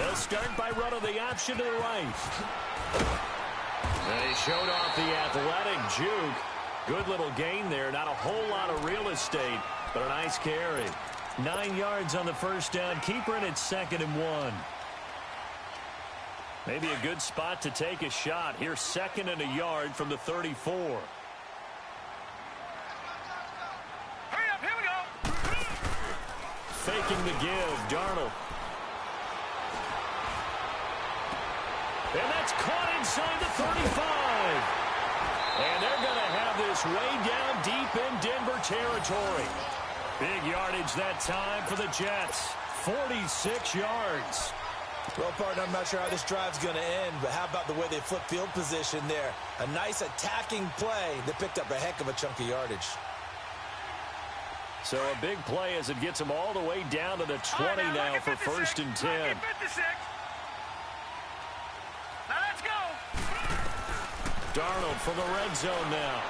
They'll start by running the option to the right. And he showed off the athletic juke. Good little gain there. Not a whole lot of real estate, but a nice carry. 9 yards on the first down. Keeper, and it's 2nd and 1. Maybe a good spot to take a shot. Here, 2nd and a yard from the 34. Hurry up, here we go. Faking the give, Darnold. And that's caught inside the 35. And they're going to have this way down deep in Denver territory. Big yardage that time for the Jets. 46 yards. Well, partner, I'm not sure how this drive's going to end, but how about the way they flip field position there? A nice attacking play that picked up a heck of a chunk of yardage. So a big play as it gets them all the way down to the 20 now for 1st and 10. Now let's go. Darnold from the red zone now.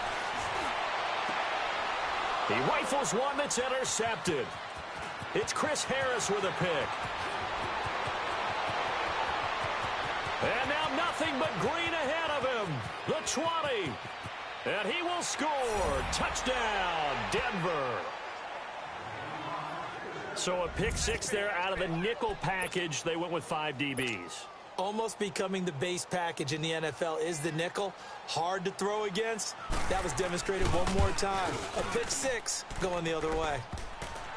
He rifles one that's intercepted. It's Chris Harris with a pick. And now nothing but green ahead of him. The 20. And he will score. Touchdown, Denver. So a pick 6 there out of the nickel package. They went with 5 DBs. Almost becoming the base package in the NFL is the nickel. Hard to throw against. That was demonstrated one more time. A pick 6 going the other way.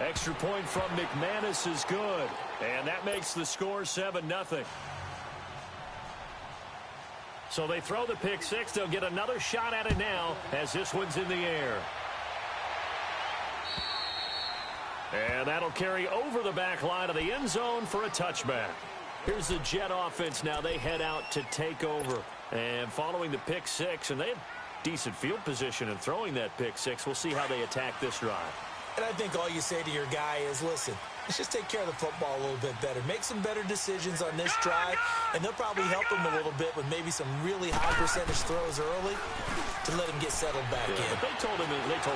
Extra point from McManus is good. And that makes the score 7-0. So they throw the pick 6. They'll get another shot at it now as this one's in the air. And that'll carry over the back line of the end zone for a touchback. Here's the Jet offense now. They head out to take over. And following the pick 6, and they have decent field position in throwing that pick 6. We'll see how they attack this drive. And I think all you say to your guy is, listen, let's just take care of the football a little bit better. Make some better decisions on this drive, and they'll probably help him a little bit with maybe some really high percentage throws early to let him get settled back in. But they told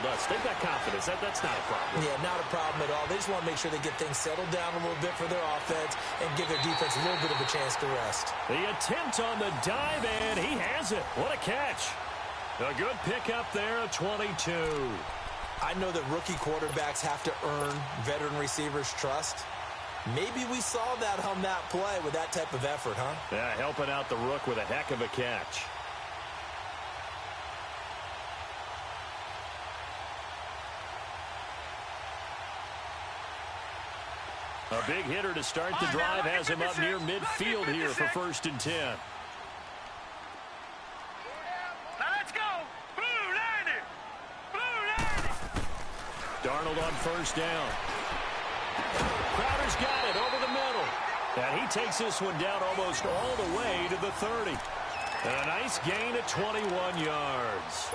us, they've got confidence. That's not a problem. Yeah, not a problem at all. They just want to make sure they get things settled down a little bit for their offense and give their defense a little bit of a chance to rest. The attempt on the dive, and he has it. What a catch. A good pickup there at 22. I know that rookie quarterbacks have to earn veteran receivers' trust. Maybe we saw that on that play with that type of effort, huh? Yeah, helping out the rook with a heck of a catch. A big hitter to start the drive has him up near midfield here for 1st and 10. Darnold on 1st down. Crowder's got it over the middle. And he takes this one down almost all the way to the 30. And a nice gain of 21 yards.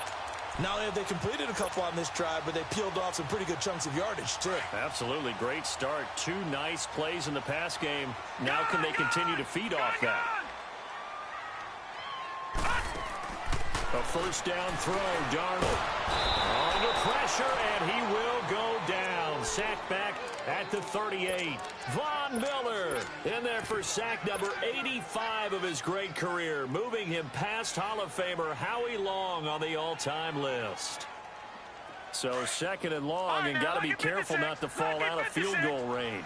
Not only have they completed a couple on this drive, but they peeled off some pretty good chunks of yardage, too. Absolutely. Great start. 2 nice plays in the pass game. Now can they continue to feed off that? A 1st down throw, Darnold. Under pressure, and he will go down. Sack back at the 38. Von Miller in there for sack number 85 of his great career, moving him past Hall of Famer Howie Long on the all-time list. So 2nd and long, and got to be careful not to fall out of field goal range.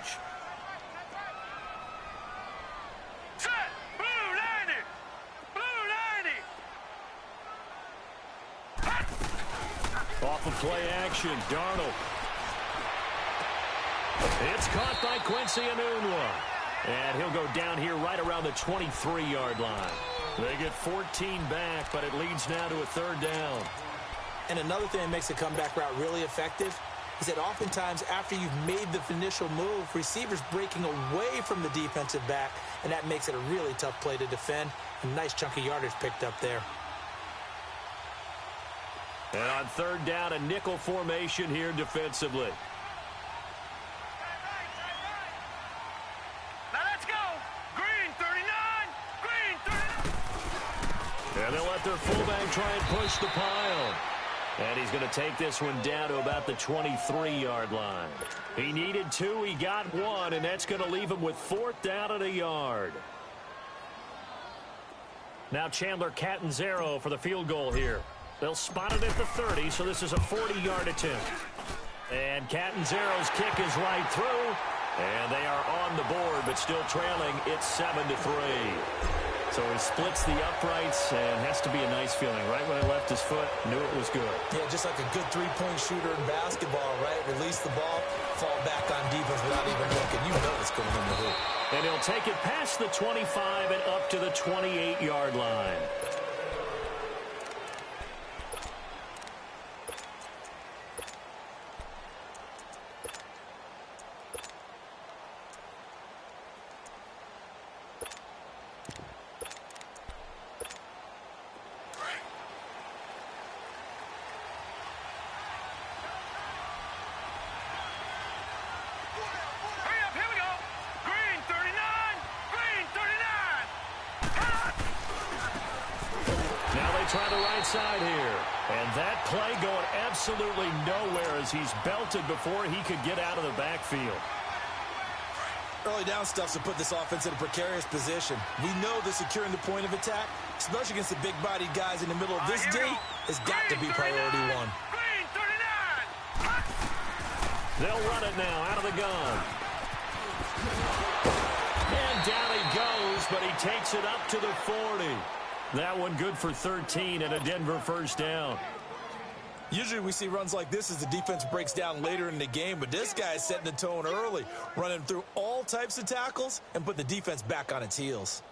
Off of play action, Darnold. It's caught by Quincy Enunwa. And he'll go down here right around the 23-yard line. They get 14 back, but it leads now to a 3rd down. And another thing that makes the comeback route really effective is that oftentimes after you've made the initial move, receivers breaking away from the defensive back, and that makes it a really tough play to defend. A nice chunk of yardage picked up there. And on 3rd down, a nickel formation here defensively. Now let's go. Green 39. Green 39. And they'll let their fullback try and push the pile. And he's going to take this one down to about the 23-yard line. He needed 2, he got 1, and that's going to leave him with 4th down at a yard. Now Chandler Catanzaro for the field goal here. They'll spot it at the 30, so this is a 40-yard attempt. And Catanzaro's kick is right through, and they are on the board, but still trailing. It's 7-3. So he splits the uprights, and has to be a nice feeling. Right when he left his foot, knew it was good. Yeah, just like a good three-point shooter in basketball, right? Release the ball, fall back on defense without even looking. You know it's going in the hoop. And he'll take it past the 25 and up to the 28-yard line. Try the right side here. And that play going absolutely nowhere as he's belted before he could get out of the backfield. Early down stuff to put this offense in a precarious position. We know that securing the point of attack, especially against the big-bodied guys in the middle of this D, has got to be priority 1. They'll run it now out of the gun. And down he goes, but he takes it up to the 40. That one good for 13 and a Denver first down. Usually we see runs like this as the defense breaks down later in the game, but this guy is setting the tone early, running through all types of tackles and put the defense back on its heels.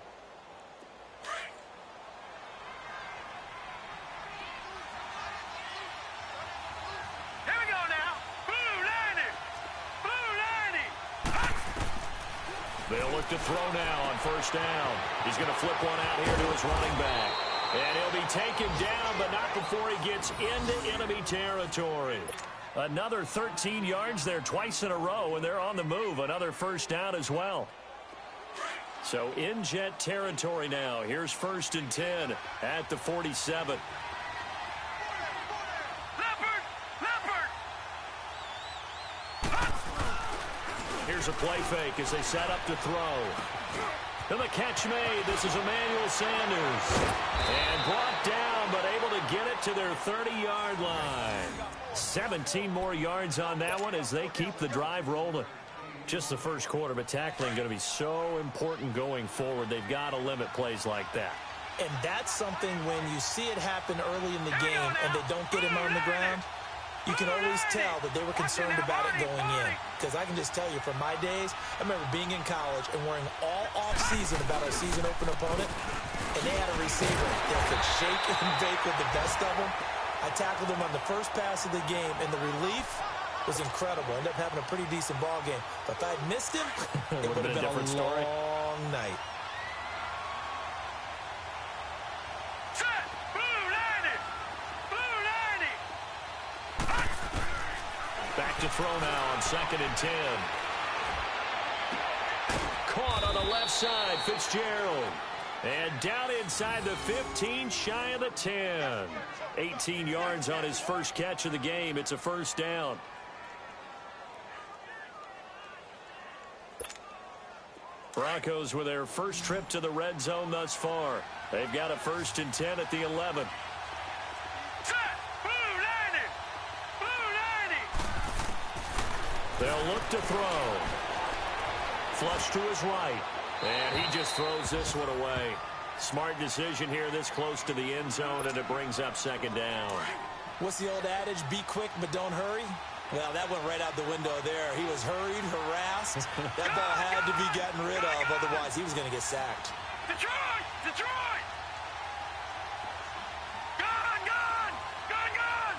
Here we go now. Blue 90. They'll look to throw now on first down. He's going to flip one out here to his running back. And he'll be taken down, but not before he gets into enemy territory. Another 13 yards there twice in a row, and they're on the move. Another first down as well. So in Jet territory now. Here's 1st and 10 at the 47. Here's a play fake as they set up to throw. And the catch made. This is Emmanuel Sanders. And brought down, but able to get it to their 30-yard line. 17 more yards on that one as they keep the drive rolling. Just the first quarter, but tackling going to be so important going forward. They've got to limit plays like that. And that's something when you see it happen early in the game and they don't get him on the ground, you can always tell that they were concerned about it going in. Because I can just tell you, from my days, I remember being in college and worrying all off-season about our season-open opponent, and they had a receiver that could shake and bake with the best of them. I tackled him on the first pass of the game, and the relief was incredible. Ended up having a pretty decent ball game. But if I'd missed him, it would have been a different story. Long night. Back to throw now on 2nd and 10. Caught on the left side, Fitzgerald. And down inside the 15, shy of the 10. 18 yards on his first catch of the game. It's a first down. Broncos with their first trip to the red zone thus far. They've got a 1st and 10 at the 11. They'll look to throw. Flush to his right. And he just throws this one away. Smart decision here this close to the end zone, and it brings up 2nd down. What's the old adage? Be quick, but don't hurry. Well, that went right out the window there. He was hurried, harassed. That ball had to be gotten rid of, otherwise he was going to get sacked. Detroit! Detroit! Gone! Gone! Gone! Gone!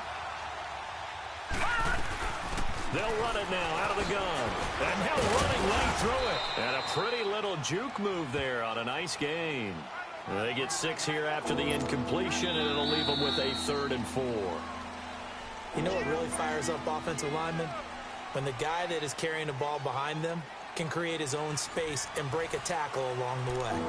They'll run it now out of the gun. And now running right through it. And a pretty little juke move there on a nice gain. They get 6 here after the incompletion, and it'll leave them with a 3rd and 4. You know what really fires up offensive linemen? When the guy that is carrying the ball behind them can create his own space and break a tackle along the way.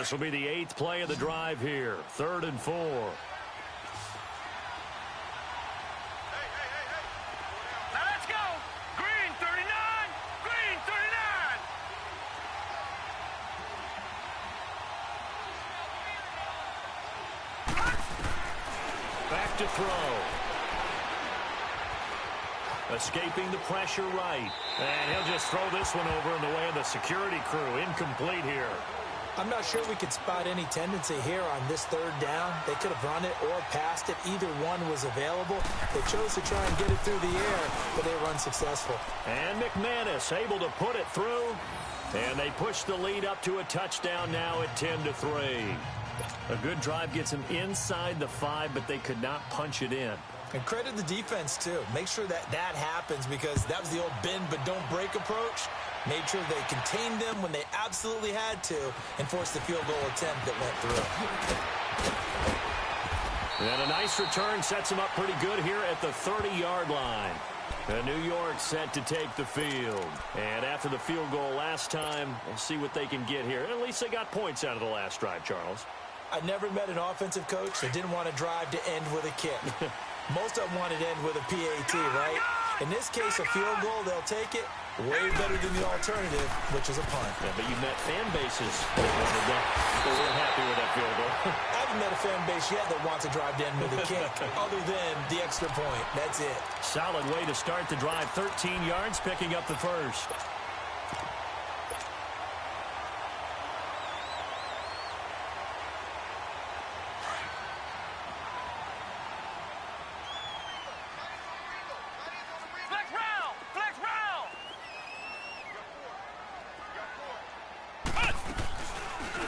This will be the 8th play of the drive here. 3rd and 4. Now let's go. Green 39. Green 39. Back to throw. Escaping the pressure right. And he'll just throw this one over in the way of the security crew. Incomplete here. I'm not sure we could spot any tendency here on this 3rd down. They could have run it or passed it. Either one was available. They chose to try and get it through the air, but they were unsuccessful. And McManus able to put it through. And they push the lead up to a touchdown now at 10-3. A good drive gets them inside the 5, but they could not punch it in. And credit the defense, too. Make sure that happens, because that was the old bend but don't break approach. Made sure they contained them when they absolutely had to and forced the field goal attempt that went through. And a nice return sets them up pretty good here at the 30-yard line. And New York set to take the field. And after the field goal last time, we'll see what they can get here. At least they got points out of the last drive, Charles. I never met an offensive coach that didn't want to drive to end with a kick. Most of them wanted to end with a PAT, right? In this case, a field goal, they'll take it. Way better than the alternative, which is a punt. Yeah, but you've met fan bases that weren't happy with that field goal. I haven't met a fan base yet that wants to drive to end with a kick, other than the extra point. That's it. Solid way to start the drive. 13 yards, picking up the first.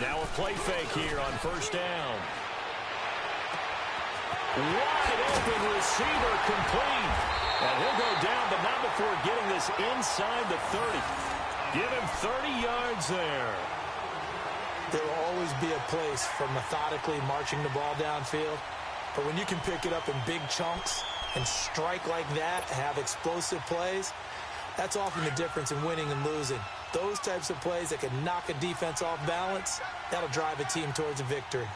Now a play fake here on 1st down. Wide open receiver complete. And he'll go down, but not before getting this inside the 30. Give him 30 yards there. There will always be a place for methodically marching the ball downfield. But when you can pick it up in big chunks and strike like that, have explosive plays, that's often the difference in winning and losing. Those types of plays that can knock a defense off balance, that'll drive a team towards a victory.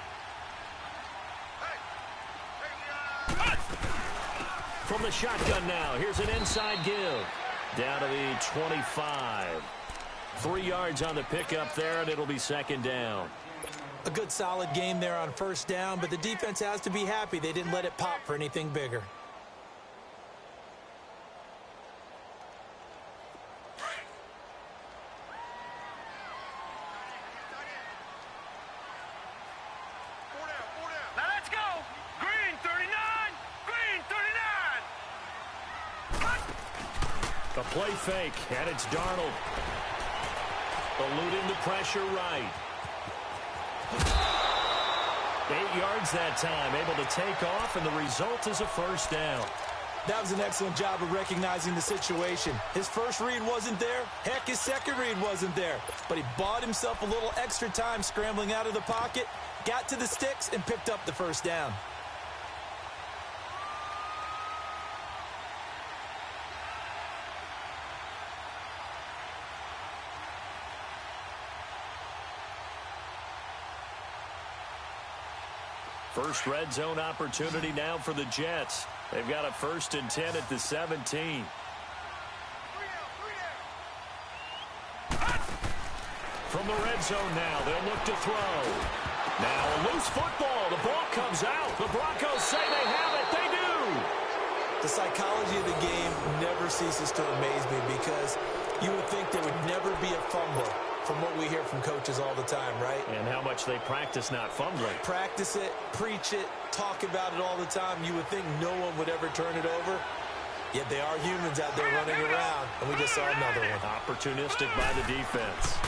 From the shotgun now, here's an inside give. Down to the 25. 3 yards on the pickup there, and it'll be 2nd down. A good solid game there on 1st down, but the defense has to be happy they didn't let it pop for anything bigger. A play fake, and it's Darnold. Eluding the pressure right. 8 yards that time, able to take off, and the result is a 1st down. That was an excellent job of recognizing the situation. His first read wasn't there. Heck, his second read wasn't there. But he bought himself a little extra time scrambling out of the pocket, got to the sticks, and picked up the 1st down. First red zone opportunity now for the Jets. They've got a 1st and 10 at the 17. From the red zone now, they'll look to throw. Now a loose football. The ball comes out. The Broncos say they have it. They do. The psychology of the game never ceases to amaze me, because you would think there would never be a fumble from what we hear from coaches all the time, right? And how much they practice not fumbling. Practice it, preach it, talk about it all the time. You would think no one would ever turn it over. Yet they are humans out there running around, and we just saw another one. Opportunistic by the defense.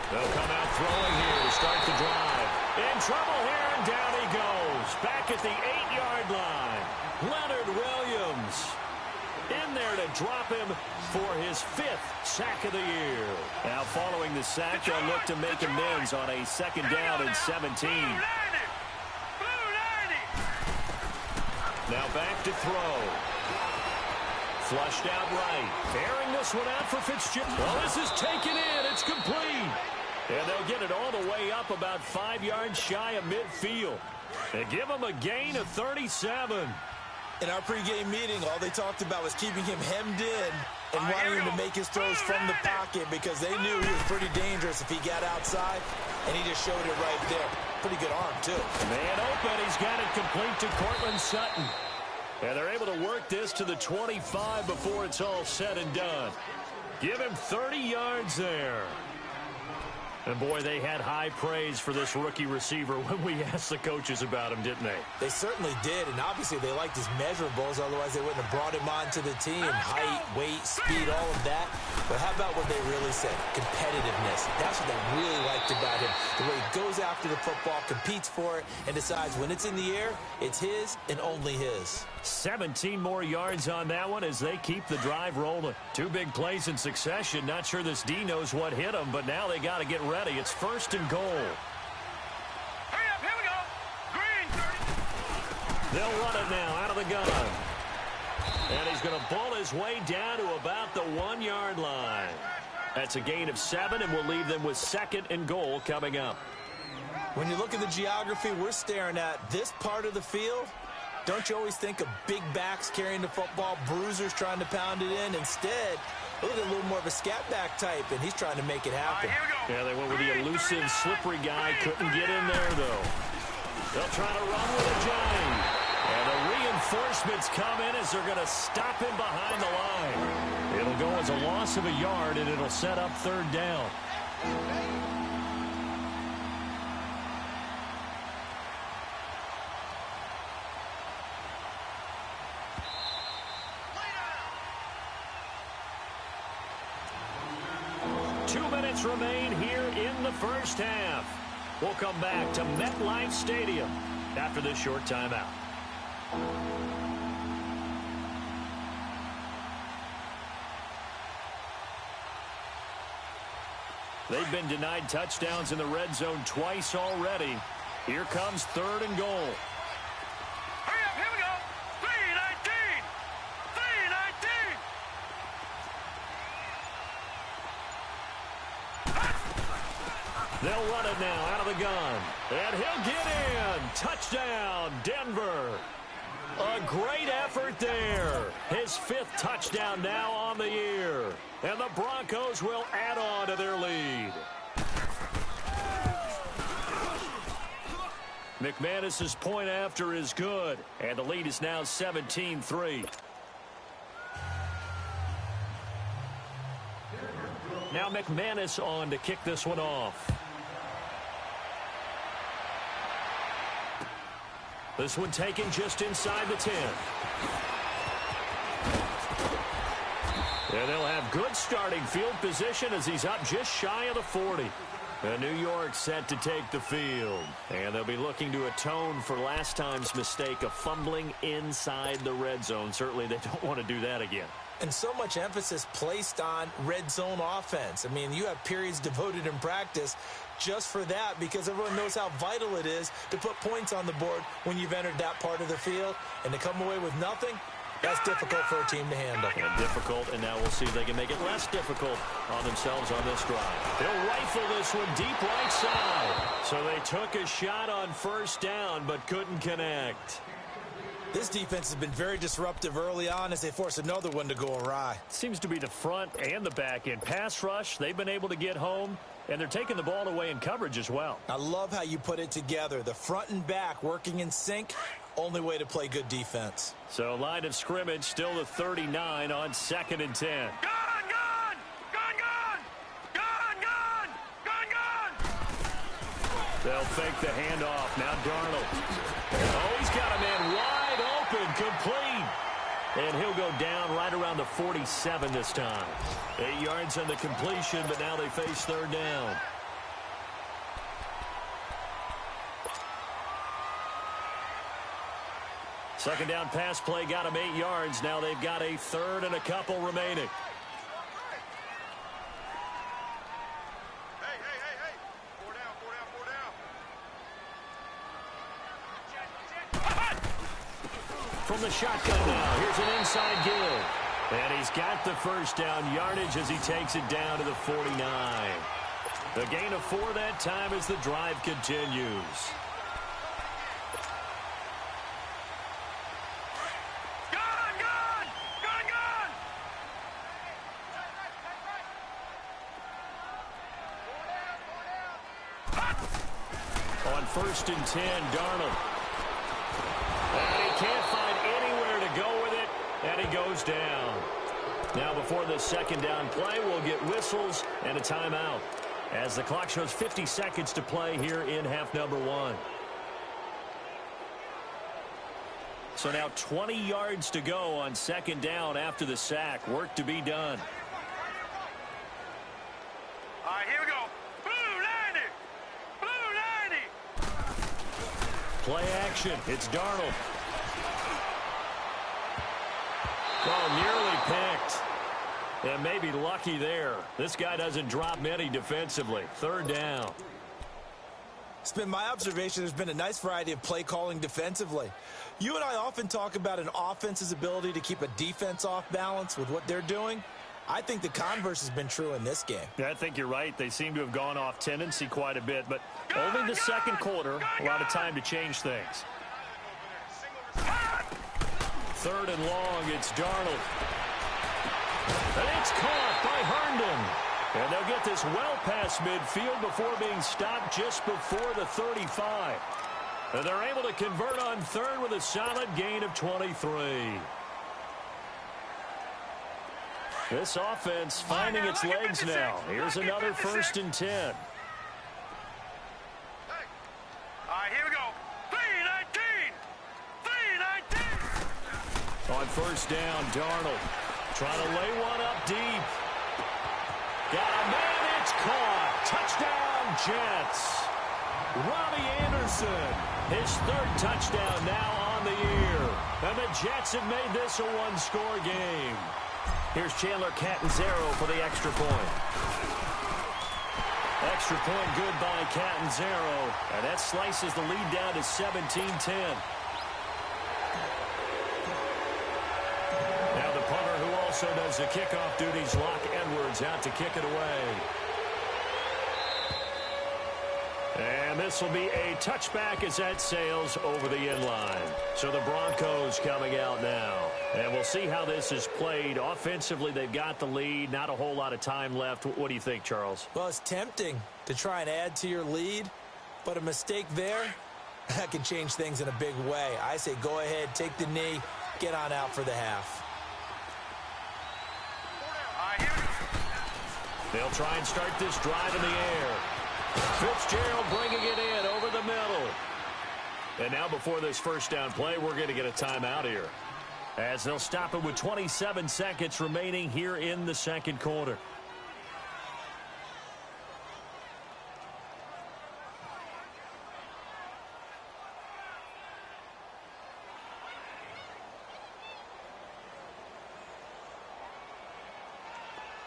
They'll come out throwing here to start the drive. In trouble here, and down he goes. Back at the 8-yard line. Leonard Williams in there to drop him for his 5th sack of the year. Now following the sack, they'll look to make amends on a 2nd down and 17. Now back to throw. Flushed out right. Airing this one out for Fitzgerald. Well, this is taken in. It's complete. And they'll get it all the way up about 5 yards shy of midfield. They give him a gain of 37. In our pregame meeting, all they talked about was keeping him hemmed in and wanting him to make his throws from the pocket because they knew he was pretty dangerous if he got outside, and he just showed it right there. Pretty good arm, too. Man open, he's got it complete to Cortland Sutton. And they're able to work this to the 25 before it's all said and done. Give him 30 yards there. And, boy, they had high praise for this rookie receiver when we asked the coaches about him, didn't they? They certainly did, and obviously they liked his measurables. Otherwise, they wouldn't have brought him onto the team. Height, weight, speed, all of that. But how about what they really said? Competitiveness. That's what they really liked about him. The way he goes after the football, competes for it, and decides when it's in the air, it's his and only his. 17 more yards on that one as they keep the drive rolling. 2 big plays in succession. Not sure this D knows what hit them, but now they got to get ready. It's 1st and goal. Hurry up, here we go. Green, 30. They'll run it now out of the gun. And he's going to pull his way down to about the 1-yard line. That's a gain of 7, and we'll leave them with 2nd and goal coming up. When you look at the geography we're staring at, this part of the field, don't you always think of big backs carrying the football, bruisers trying to pound it in? Instead, look at a little more of a scat back type, and he's trying to make it happen. Yeah, they went with the elusive, slippery guy. Couldn't get in there, though. They'll try to run with a giant. And the reinforcements come in as they're going to stop him behind the line. It'll go as a loss of a yard, and it'll set up 3rd down. Remain here in the first half. We'll come back to MetLife Stadium after this short timeout. They've been denied touchdowns in the red zone twice already. Here comes 3rd and goal. Hurry up, here we go. 3-19. 3-19. They'll run it now out of the gun. And he'll get in. Touchdown, Denver. A great effort there. His 5th touchdown now on the year. And the Broncos will add on to their lead. McManus's point after is good. And the lead is now 17-3. Now McManus on to kick this one off. This one taken just inside the 10. And they'll have good starting field position as he's up just shy of the 40. And New York set to take the field. And they'll be looking to atone for last time's mistake of fumbling inside the red zone. Certainly they don't want to do that again. And so much emphasis placed on red zone offense. I mean, you have periods devoted in practice just for that because everyone knows how vital it is to put points on the board when you've entered that part of the field. And to come away with nothing, that's difficult for a team to handle. And difficult, and now we'll see if they can make it less difficult on themselves on this drive. They'll rifle this one deep right side. So they took a shot on 1st down but couldn't connect. This defense has been very disruptive early on as they force another one to go awry. Seems to be the front and the back end. Pass rush, they've been able to get home, and they're taking the ball away in coverage as well. I love how you put it together. The front and back working in sync, only way to play good defense. So line of scrimmage still the 39 on 2nd and 10. Gone, gone! Gone, gone! Gone, gone! Gone, gone! They'll fake the handoff. Now Darnold. Oh, he's got a man wide open, complete. And he'll go down right around the 47 this time. 8 yards on the completion, but now they face 3rd down. Second down pass play got them 8 yards. Now they've got a 3rd and a couple remaining. From the shotgun now, here's an inside give. And he's got the 1st down yardage as he takes it down to the 49. The gain of 4 that time as the drive continues. On 1st and 10, Darnold. And he can't find anywhere to go with it, and he goes down. Now before the second down play, we'll get whistles and a timeout, as the clock shows 50 seconds to play here in half number 1. So now 20 yards to go on second down after the sack. Work to be done. All right, here we go. Blue 90. Blue 90. Play action. It's Darnold. Oh, nearly picked. And maybe lucky there. This guy doesn't drop many defensively. 3rd down. It's been my observation there's been a nice variety of play calling defensively. You and I often talk about an offense's ability to keep a defense off balance with what they're doing. I think the converse has been true in this game. Yeah, I think you're right. They seem to have gone off tendency quite a bit, but only the second quarter, a lot of time to change things. 3rd and long, it's Darnold. And it's caught by Herndon. And they'll get this well past midfield before being stopped just before the 35. And they're able to convert on 3rd with a solid gain of 23. This offense finding its legs now. Here's another 1st and 10. All right, here we go. 3-19. 3-19. On 1st down, Darnold trying to lay one up deep. Got a man, it's caught. Touchdown, Jets. Robbie Anderson, his 3rd touchdown now on the year. And the Jets have made this a one-score game. Here's Chandler Catanzaro for the extra point. Extra point good by Catanzaro. And that slices the lead down to 17-10. Now the punter who also does the kickoff duties, Locke Edwards, out to kick it away. And this will be a touchback as that sails over the inline. So the Broncos coming out now. And we'll see how this is played. Offensively, they've got the lead. Not a whole lot of time left. What do you think, Charles? Well, it's tempting to try and add to your lead, but a mistake there, that can change things in a big way. I say go ahead, take the knee, get on out for the half. They'll try and start this drive in the air. Fitzgerald bringing it in over the middle. And now before this first down play, we're going to get a timeout here, as they'll stop it with 27 seconds remaining here in the second quarter.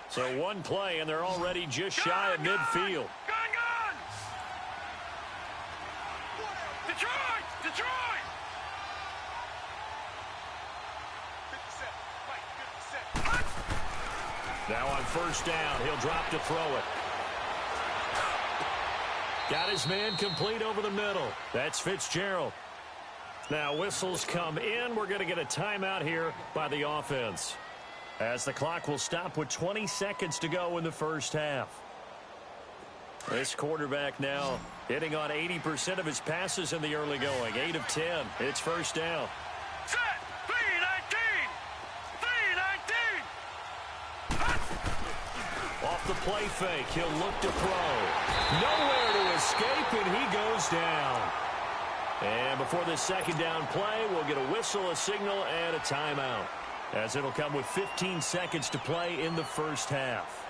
So one play, and they're already just shy of midfield. Gun! Detroit! Detroit! 57. Now on 1st down, he'll drop to throw it. Got his man complete over the middle. That's Fitzgerald. Now whistles come in. We're going to get a timeout here by the offense, as the clock will stop with 20 seconds to go in the first half. This quarterback now hitting on 80% of his passes in the early going. 8 of 10. It's 1st down. Set! 3-19. 3-19. Off the play fake, he'll look to throw. Nowhere to escape, and he goes down. And before this second down play, we'll get a whistle, a signal, and a timeout, as it'll come with 15 seconds to play in the first half.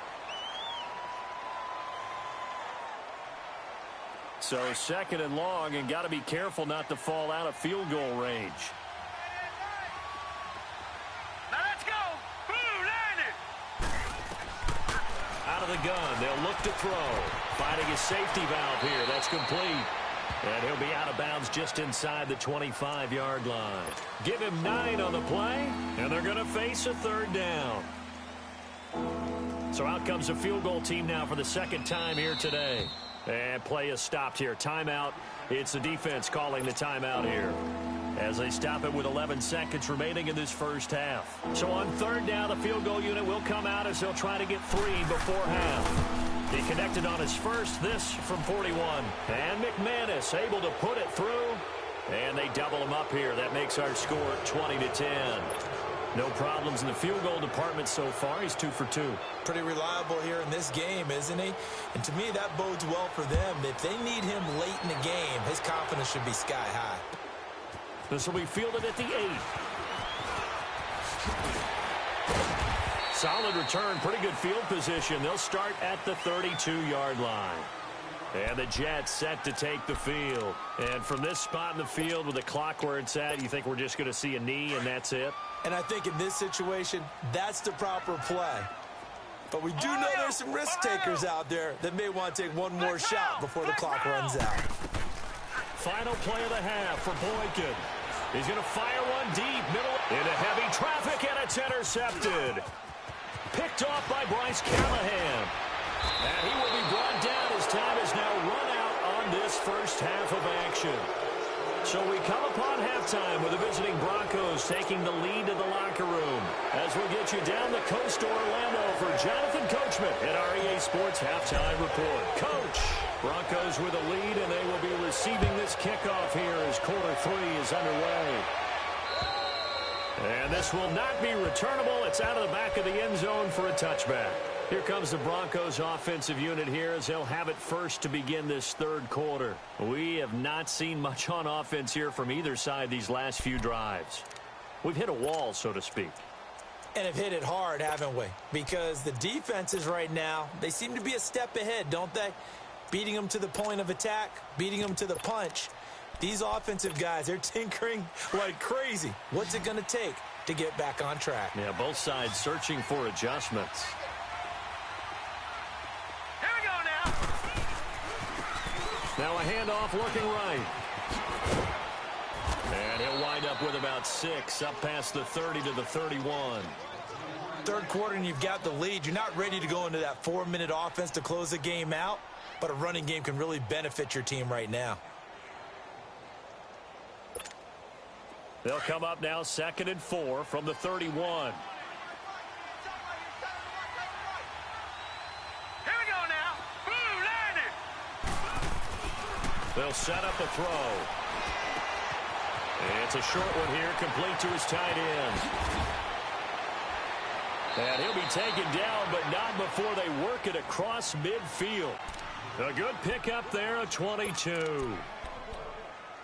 So 2nd and long, and got to be careful not to fall out of field goal range. Now let's go! Blue 90. Out of the gun, they'll look to throw. Finding his safety valve here. That's complete. And he'll be out of bounds just inside the 25-yard line. Give him 9 on the play, and they're going to face a 3rd down. So out comes the field goal team now for the second time here today. And play is stopped here. Timeout. It's the defense calling the timeout here, as they stop it with 11 seconds remaining in this first half. So on third down, the field goal unit will come out as they'll try to get 3 before half. He connected on his first, this from 41. And McManus able to put it through. And they double him up here. That makes our score 20-10. No problems in the field goal department so far. He's 2 for 2. Pretty reliable here in this game, isn't he? And to me, that bodes well for them. If they need him late in the game, his confidence should be sky high. This will be fielded at the 8. Solid return, pretty good field position. They'll start at the 32-yard line. And the Jets set to take the field. And from this spot in the field with the clock where it's at, you think we're just going to see a knee and that's it? And I think in this situation, that's the proper play. But we do know there's some risk takers out there that may want to take one more shot before the clock runs out. Final play of the half for Boykin. He's going to fire one deep, middle into heavy traffic, and it's intercepted. Picked off by Bryce Callahan. And he will be brought down. His time is now run out on this first half of action. So we come upon halftime with the visiting Broncos taking the lead to the locker room. As we'll get you down the coast to Orlando for Jonathan Coachman at REA Sports Halftime Report. Coach, Broncos with a lead, and they will be receiving this kickoff here as quarter 3 is underway. And this will not be returnable. It's out of the back of the end zone for a touchback. Here comes the Broncos offensive unit here as they'll have it first to begin this third quarter. We have not seen much on offense here from either side these last few drives. We've hit a wall, so to speak. And have hit it hard, haven't we? Because the defenses right now, they seem to be a step ahead, don't they? Beating them to the point of attack, beating them to the punch. These offensive guys, they're tinkering like crazy. What's it going to take to get back on track? Yeah, both sides searching for adjustments. Now a handoff looking right. And he'll wind up with about 6, up past the 30 to the 31. Third quarter and you've got the lead. You're not ready to go into that 4-minute offense to close the game out, but a running game can really benefit your team right now. They'll come up now 2nd and 4 from the 31. They'll set up the throw. It's a short one here, complete to his tight end. And he'll be taken down, but not before they work it across midfield. A good pickup there, a 22.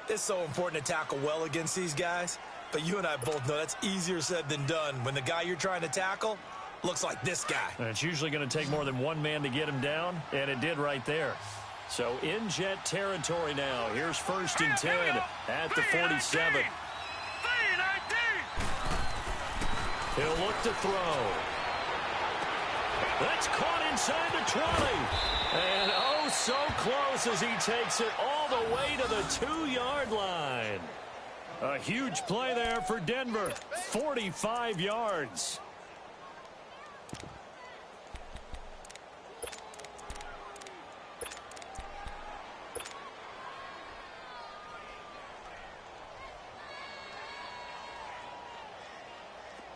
It's so important to tackle well against these guys, but you and I both know that's easier said than done when the guy you're trying to tackle looks like this guy. And it's usually going to take more than one man to get him down, and it did right there. So in Jet territory now. Here's 1st and 10 at the 47. He'll look to throw. That's caught inside the 20. And oh, so close as he takes it all the way to the 2-yard line. A huge play there for Denver. 45 yards.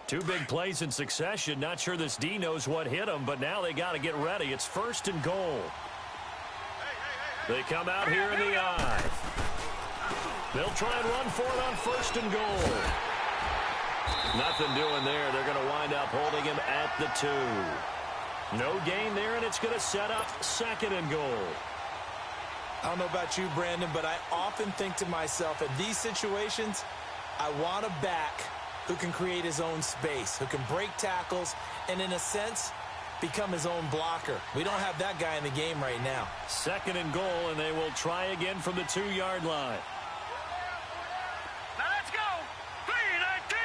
Two big plays in succession. Not sure this D knows what hit him, but now they got to get ready. It's 1st and goal. They come out here in the I. They'll try and run for it on 1st and goal. Nothing doing there. They're going to wind up holding him at the 2. No gain there, and it's going to set up 2nd and goal. I don't know about you, Brandon, but I often think to myself, in these situations, I want a back who can create his own space, who can break tackles, and in a sense, become his own blocker. We don't have that guy in the game right now. 2nd and goal, and they will try again from the 2-yard line. Now let's go. 3-19.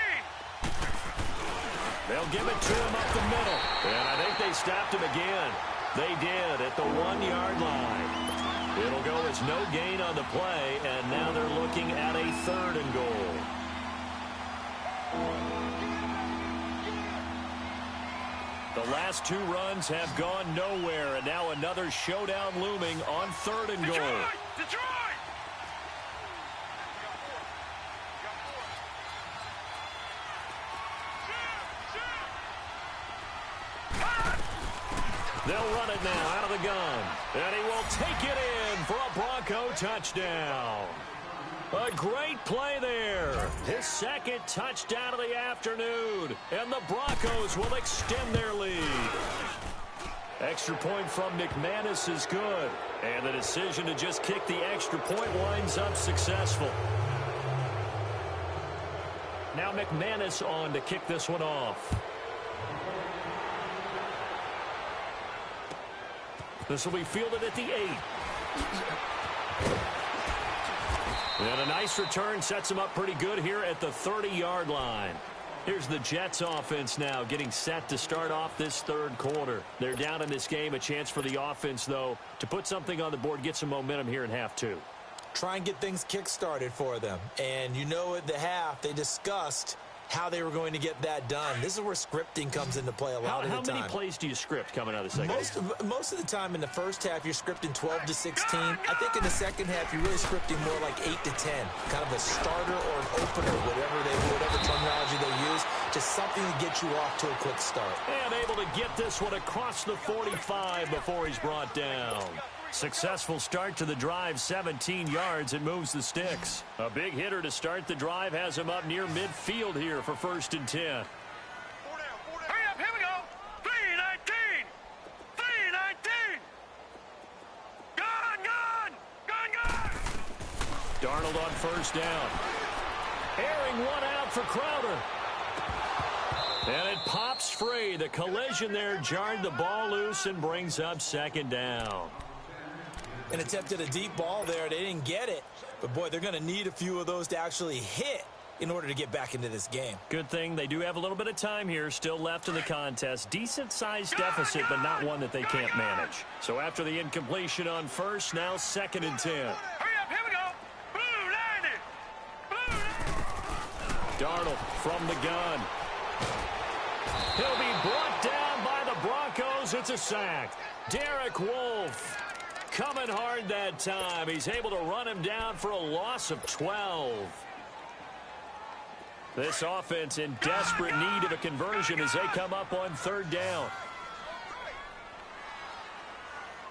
They'll give it to him up the middle. And I think they stopped him again. They did at the 1-yard line. It'll go as no gain on the play, and now they're looking at a 3rd and goal. The last two runs have gone nowhere, and now another showdown looming on 3rd and goal. Detroit! They'll run it now out of the gun, and he will take it in for a Bronco touchdown. A great play there. His second touchdown of the afternoon, and the Broncos will extend their lead. Extra point from McManus is good, and the decision to just kick the extra point winds up successful. Now McManus on to kick this one off. This will be fielded at the 8. And a nice return sets him up pretty good here at the 30-yard line. Here's the Jets offense now getting set to start off this 3rd quarter. They're down in this game. A chance for the offense, though, to put something on the board, get some momentum here in half 2. Try and get things kick-started for them. And you know at the half, they discussed how they were going to get that done. This is where scripting comes into play a lot of the time. How many plays do you script coming out of the second half? Most of the time in the first half, you're scripting 12 to 16. I think in the second half, you're really scripting more like 8 to 10. Kind of a starter or an opener, whatever terminology they use. Just something to get you off to a quick start. And able to get this one across the 45 before he's brought down. Successful start to the drive, 17 yards. It moves the sticks. A big hitter to start the drive has him up near midfield here for 1st and 10. Hurry up, here we go. 3-19. 3-19. Gone. Darnold on 1st down. Airing one out for Crowder. And it pops free. The collision there jarred the ball loose and brings up 2nd down. And attempted a deep ball there. They didn't get it. But, boy, they're going to need a few of those to actually hit in order to get back into this game. Good thing they do have a little bit of time here still left in the contest. Decent-sized deficit, but not one that they can't manage. So after the incompletion on 1st, now 2nd and 10. Hurry up, here we go. Blue 90. Darnold from the gun. He'll be brought down by the Broncos. It's a sack. Derek Wolfe coming hard that time. He's able to run him down for a loss of 12. This offense in desperate need of a conversion as they come up on 3rd down.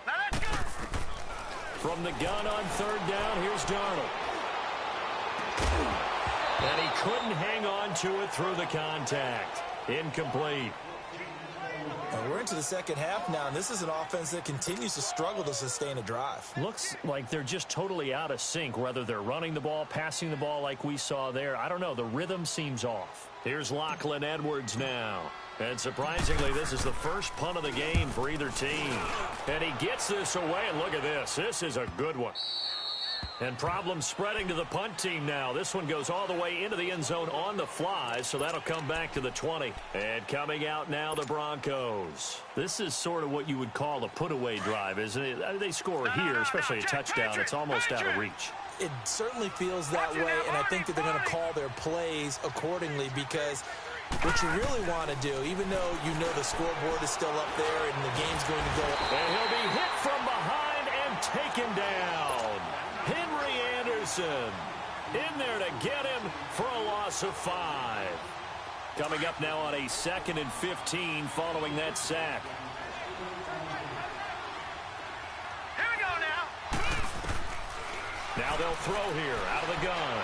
Now let's go. From the gun on 3rd down, here's Darnold. And he couldn't hang on to it through the contact. Incomplete. We're into the second half now, and this is an offense that continues to struggle to sustain a drive. Looks like they're just totally out of sync, whether they're running the ball, passing the ball like we saw there. I don't know. The rhythm seems off. Here's Lachlan Edwards now. And surprisingly, this is the first punt of the game for either team. And he gets this away, and look at this. This is a good one. And problems spreading to the punt team now. This one goes all the way into the end zone on the fly, so that'll come back to the 20. And coming out now, the Broncos. This is sort of what you would call a put-away drive, isn't it? They score here, especially a touchdown. It's almost out of reach. It certainly feels that way, and I think that they're going to call their plays accordingly because what you really want to do, even though you know the scoreboard is still up there and the game's going to go. And he'll be hit from behind and taken down. Henry Anderson in there to get him for a loss of 5. Coming up now on a 2nd and 15 following that sack. Here we go now. Now they'll throw here out of the gun.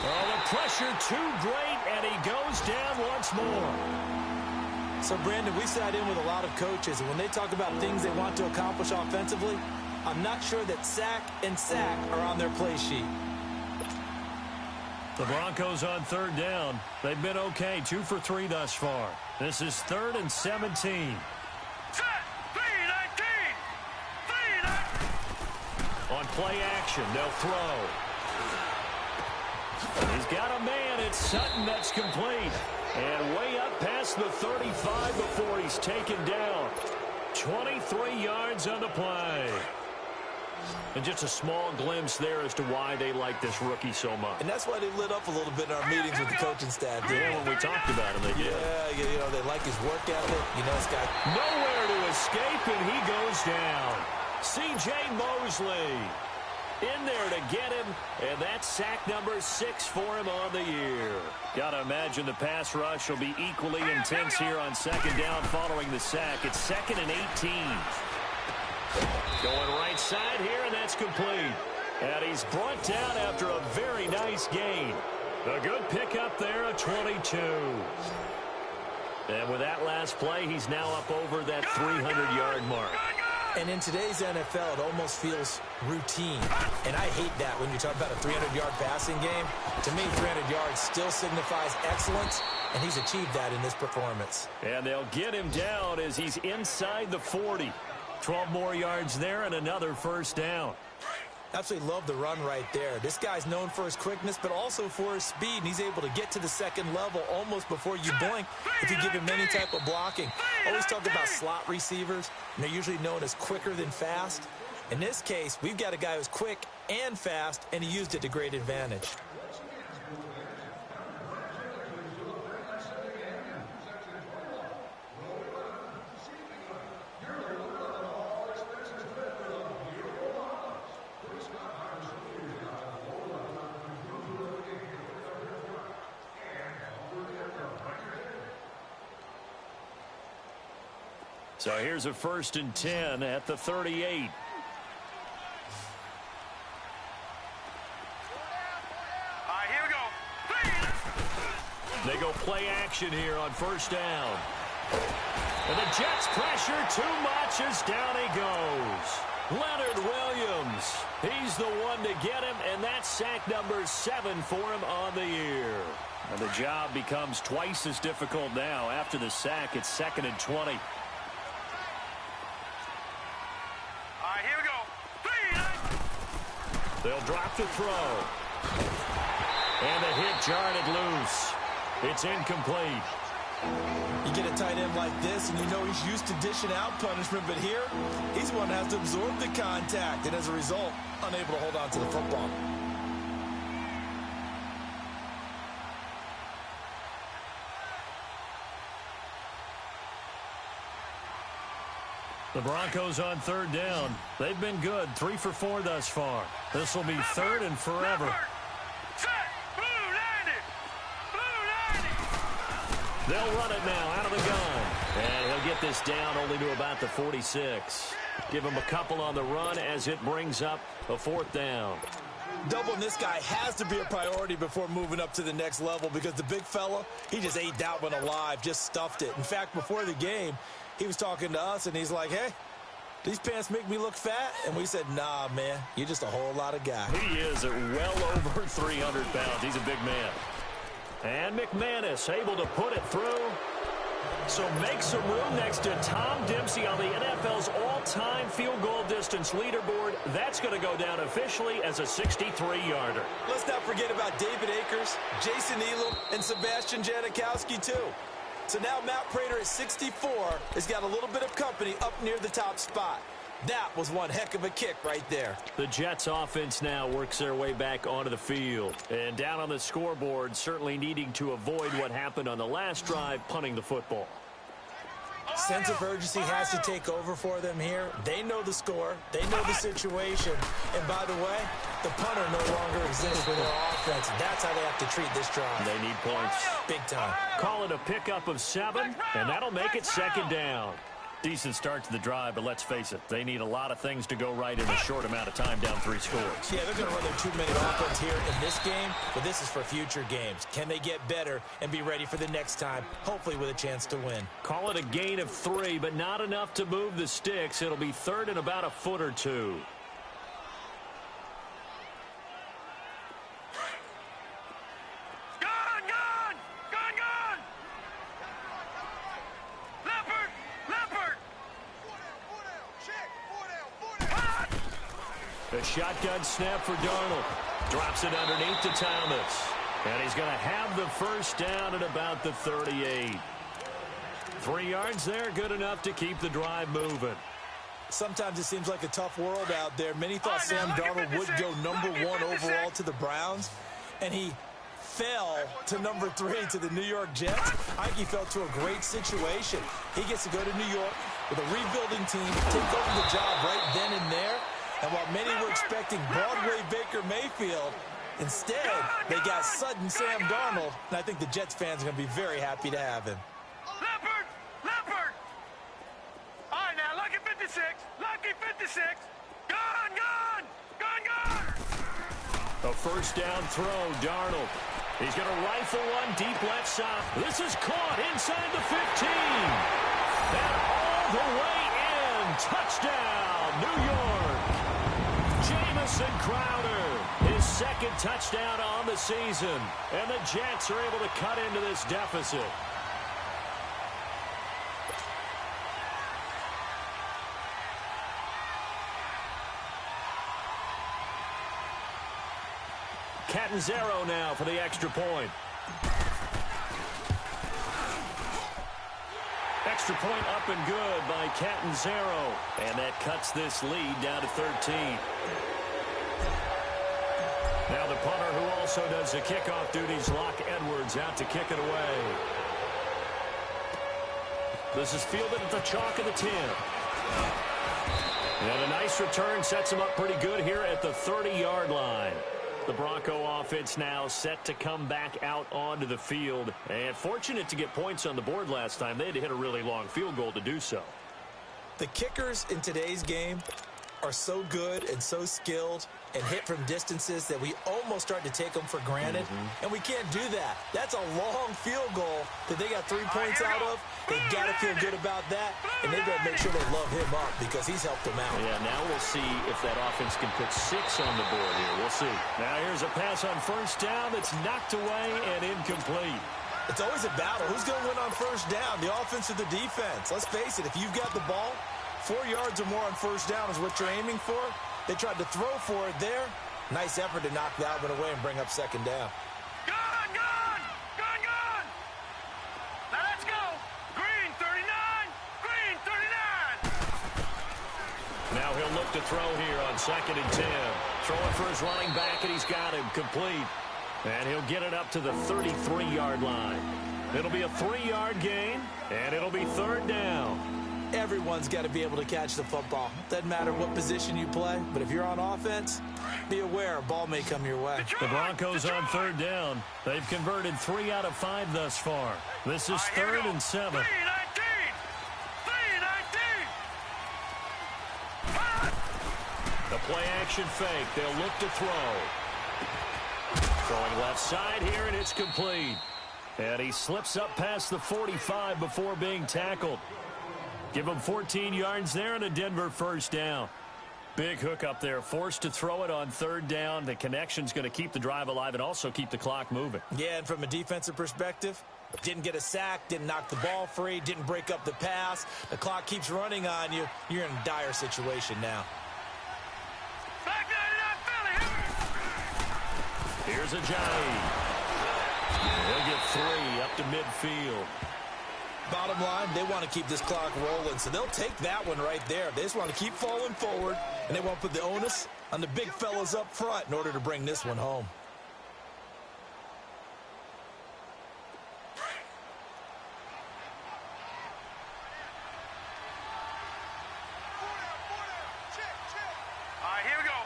Oh, the pressure too great, and he goes down once more. So, Brandon, we sat in with a lot of coaches, and when they talk about things they want to accomplish offensively, I'm not sure that sack and sack are on their play sheet. The Broncos on 3rd down. They've been okay, 2 for 3 thus far. This is 3rd and 17. Set. 3-19. 3-19. On play action, they'll throw. He's got a man. It's Sutton that's complete. And way up past the 35 before he's taken down. 23 yards on the play. And just a small glimpse there as to why they like this rookie so much. And that's why they lit up a little bit in our meetings with the coaching staff. Yeah, when we talked about him, they did. Yeah, you know, they like his work ethic. You know, it's got nowhere to escape, and he goes down. C.J. Mosley in there to get him, and that's sack number 6 for him on the year. Got to imagine the pass rush will be equally intense here on second down following the sack. It's 2nd and 18. Going right side here, and that's complete. And he's brought down after a very nice gain. A good pickup there, a 22. And with that last play, he's now up over that 300-yard mark. And in today's NFL, it almost feels routine. And I hate that when you talk about a 300-yard passing game. To me, 300 yards still signifies excellence, and he's achieved that in this performance. And they'll get him down as he's inside the 40. 12 more yards there and another first down. Absolutely love the run right there. This guy's known for his quickness, but also for his speed, and he's able to get to the second level almost before you blink if you give him any type of blocking. Always talk about slot receivers, and they're usually known as quicker than fast. In this case, we've got a guy who's quick and fast, and he used it to great advantage. So here's a 1st and 10 at the 38. All right, here we go. They go play action here on 1st down. And the Jets pressure too much as down he goes. Leonard Williams, he's the one to get him, and that's sack number 7 for him on the year. And the job becomes twice as difficult now. After the sack, it's 2nd and 20. They'll drop the throw. And the hit jarred it loose. It's incomplete. You get a tight end like this, and you know he's used to dishing out punishment, but here, he's the one that has to absorb the contact, and as a result, unable to hold on to the football. The Broncos on 3rd down. They've been good, 3 for 4 thus far. This will be 3rd and forever. They'll run it now out of the gun. And he'll get this down only to about the 46. Give him a couple on the run as it brings up a 4th down. Doubling this guy has to be a priority before moving up to the next level because the big fella, he just ate that one alive, just stuffed it. In fact, before the game, he was talking to us, and he's like, hey, these pants make me look fat? And we said, nah, man, you're just a whole lot of guy. He is at well over 300 pounds. He's a big man. And McManus able to put it through. So make some room next to Tom Dempsey on the NFL's all-time field goal distance leaderboard. That's going to go down officially as a 63-yarder. Let's not forget about David Akers, Jason Elam, and Sebastian Janikowski, too. So now Matt Prater at 64 has got a little bit of company up near the top spot. That was one heck of a kick right there. The Jets offense now works their way back onto the field. And down on the scoreboard, certainly needing to avoid what happened on the last drive, punting the football. Sense of urgency has to take over for them here. They know the score. They know the situation. And by the way, the punter no longer exists for their offense. That's how they have to treat this drive. They need points. Big time. Call it a pickup of 7, and that'll make it 2nd down. Decent start to the drive, but let's face it, they need a lot of things to go right in a short amount of time down 3 scores. Yeah, they're going to run their 2-minute offense here in this game, but this is for future games. Can they get better and be ready for the next time, hopefully with a chance to win? Call it a gain of 3, but not enough to move the sticks. It'll be 3rd and about a foot or 2. A shotgun snap for Darnold. Drops it underneath to Thomas. And he's going to have the first down at about the 38. 3 yards there, good enough to keep the drive moving. Sometimes it seems like a tough world out there. Many thought Sam Darnold would go #1 overall to the Browns, and he fell to #3 to the New York Jets. I think he fell to a great situation. He gets to go to New York with a rebuilding team, take over the job right then and there. And while many were expecting Broadway Baker Mayfield, instead they got sudden Sam Darnold, and I think the Jets fans are going to be very happy to have him. Leopard! Leopard! All right, now, lucky 56. Lucky 56. Gone, gone! Gone, gone! A first down throw, Darnold. He's going to rifle one deep left side. This is caught inside the 15. And all the way in. Touchdown, New York. Jamison Crowder, his second touchdown on the season. And the Jets are able to cut into this deficit. Catanzaro now for the extra point. Extra point up and good by Catanzaro. And that cuts this lead down to 13. Now the punter who also does the kickoff duties, Locke Edwards, out to kick it away. This is fielded at the chalk of the 10. And a nice return sets him up pretty good here at the 30-yard line. The Bronco offense now set to come back out onto the field. And fortunate to get points on the board last time. They had to hit a really long field goal to do so. The kickers in today's game are so good and so skilled and hit from distances that we almost start to take them for granted. And we can't do that. That's a long field goal that they got 3 points out of. They got to feel good about that, and they better make sure they love him up because he's helped them out. Yeah, now we'll see if that offense can put 6 on the board here. We'll see. Now here's a pass on first down that's knocked away and incomplete. It's always a battle. Who's going to win on first down, the offense or the defense? Let's face it, if you've got the ball, 4 yards or more on first down is what you're aiming for. They tried to throw for it there. Nice effort to knock that one away and bring up second down. Gone, gone! Gone, gone! Now let's go! Green 39! Green 39! Now he'll look to throw here on 2nd and 10. Throwing for his running back, and he's got him complete. And he'll get it up to the 33-yard line. It'll be a 3-yard gain, and it'll be 3rd down. Everyone's got to be able to catch the football. Doesn't matter what position you play, but if you're on offense, be aware a ball may come your way. The Broncos on 3rd down. They've converted 3 out of 5 thus far. This is 3rd and 7. 3-19! 3-19! The play action fake. They'll look to throw. Throwing left side here, and it's complete. And he slips up past the 45 before being tackled. Give him 14 yards there and a Denver first down. Big hook up there, forced to throw it on 3rd down. The connection's going to keep the drive alive and also keep the clock moving. Yeah, and from a defensive perspective, didn't get a sack, didn't knock the ball free, didn't break up the pass. The clock keeps running on you. You're in a dire situation now. Back 99 Philly! Here's Ajayi. He'll get 3 up to midfield. Bottom line, they want to keep this clock rolling, so they'll take that one right there. They just want to keep falling forward, and they want to put the onus on the big fellas up front in order to bring this one home. All right, here we go.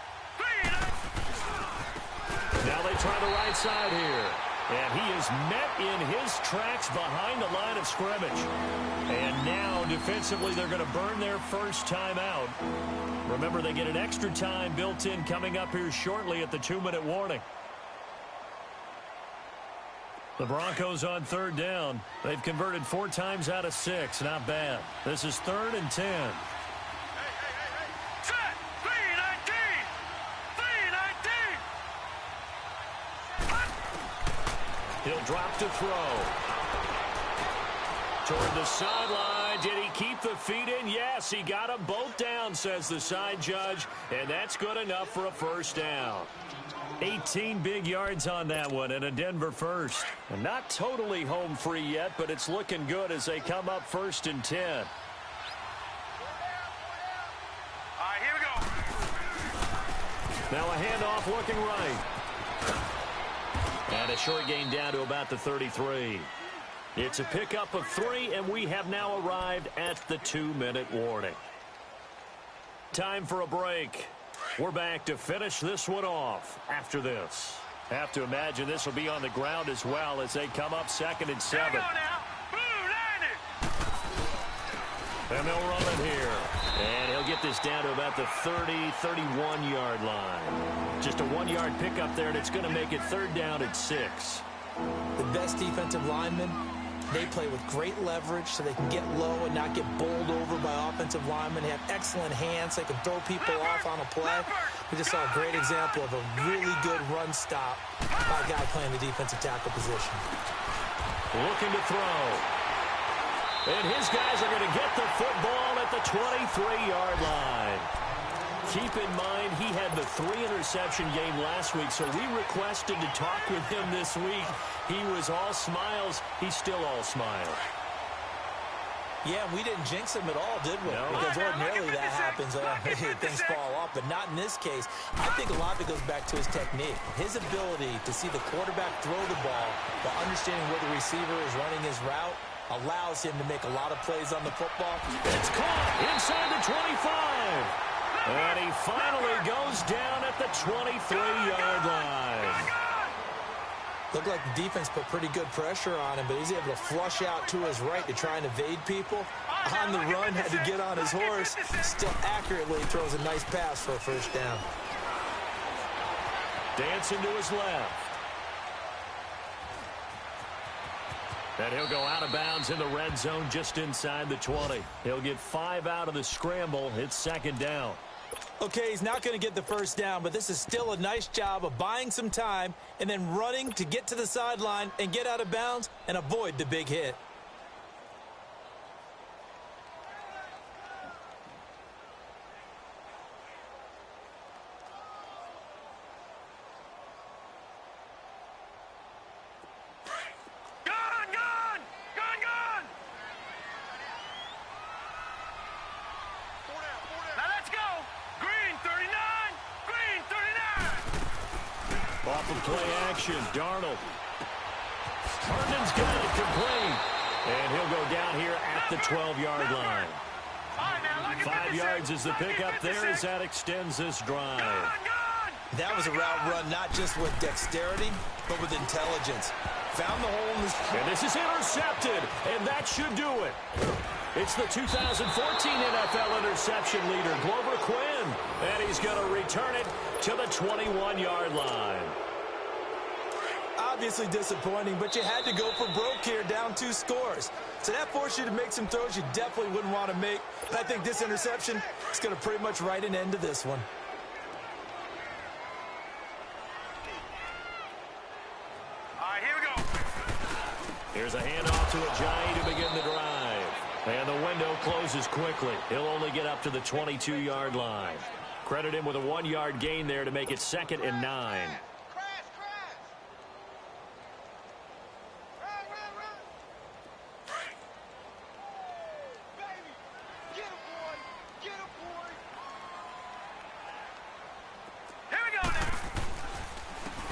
Now they try the right side here. And he is met in his tracks behind the line of scrimmage. And now, defensively, they're going to burn their first time out. Remember, they get an extra time built in coming up here shortly at the 2-minute warning. The Broncos on 3rd down. They've converted 4 times out of 6. Not bad. This is 3rd and 10. Set! 3-19! 3-19! He'll drop to throw. Toward the sideline. Did he keep the feet in? Yes, he got them both down, says the side judge. And that's good enough for a first down. 18 big yards on that one and a Denver first. And not totally home free yet, but it's looking good as they come up 1st and 10. Now a handoff looking right. And a short gain down to about the 33. It's a pickup of 3, and we have now arrived at the 2-minute warning. Time for a break. We're back to finish this one off after this. Have to imagine this will be on the ground as well as they come up 2nd and 7. And they'll run it here. And he'll get this down to about the 30, 31-yard line. Just a 1-yard pickup there, and it's going to make it 3rd down at 6. The best defensive linemen, they play with great leverage so they can get low and not get bowled over by offensive linemen. They have excellent hands. They can throw people off on a play. We just saw a great example of a really good run stop by a guy playing the defensive tackle position. Looking to throw. And his guys are going to get the football at the 23-yard line. Keep in mind, he had the 3-interception game last week, so we requested to talk with him this week. He was all smiles. He's still all smiles. Yeah, we didn't jinx him at all, did we? No. Because ordinarily that happens. Things fall off, but not in this case. I think a lot of it goes back to his technique. His ability to see the quarterback throw the ball while understanding where the receiver is running his route allows him to make a lot of plays on the football. It's caught inside the 25. And he finally goes down at the 23-yard line. Looked like the defense put pretty good pressure on him, but he's able to flush out to his right to try and evade people. On the run, had to get on his horse. Still accurately throws a nice pass for a 1st down. Dancing to his left. And he'll go out of bounds in the red zone just inside the 20. He'll get 5 out of the scramble. It's 2nd down. Okay, he's not going to get the 1st down, but this is still a nice job of buying some time and then running to get to the sideline and get out of bounds and avoid the big hit. Off of play action, Darnold. Herndon's got it complete. And he'll go down here at the 12-yard line. 5 yards is the pickup there as that extends this drive. That was a route run not just with dexterity, but with intelligence. Found the hole in the... And this is intercepted, and that should do it. It's the 2014 NFL interception leader, Glover Quinn. And he's going to return it to the 21-yard line. Obviously disappointing, but you had to go for broke here, down 2 scores. So that forced you to make some throws you definitely wouldn't want to make. And I think this interception is going to pretty much write an end to this one. All right, here we go. Here's a handoff to Ajayi to begin the drive. And the window closes quickly. He'll only get up to the 22-yard line. Credit him with a 1-yard gain there to make it 2nd and 9.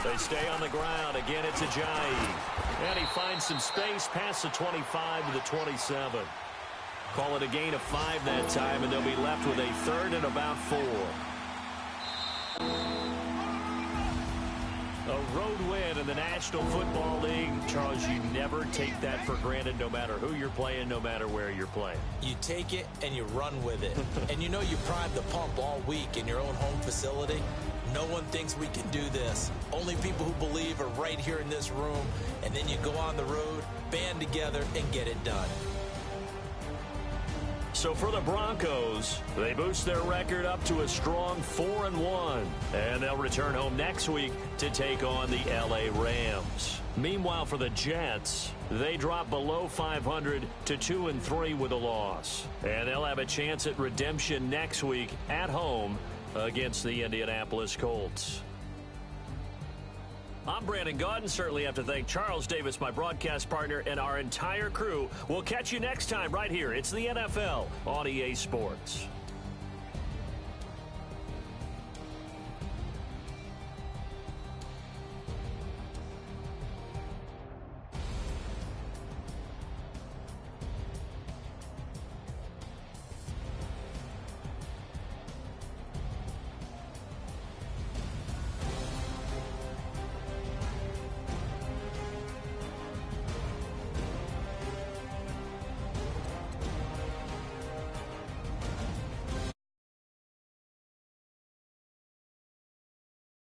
They stay on the ground. Again, it's Ajayi. And he finds some space past the 25 to the 27. Call it a gain of 5 that time, and they'll be left with a 3rd and about 4. A road win in the National Football League. Charles, you never take that for granted, no matter who you're playing, no matter where you're playing. You take it and you run with it. And you know you primed the pump all week in your own home facility. No one thinks we can do this. Only people who believe are right here in this room. And then you go on the road, band together, and get it done. So for the Broncos, they boost their record up to a strong 4-1. And they'll return home next week to take on the LA Rams. Meanwhile, for the Jets, they drop below 500 to 2-3 with a loss. And they'll have a chance at redemption next week at home against the Indianapolis Colts. I'm Brandon Gaudin. Certainly have to thank Charles Davis, my broadcast partner, and our entire crew. We'll catch you next time right here. It's the NFL on EA Sports.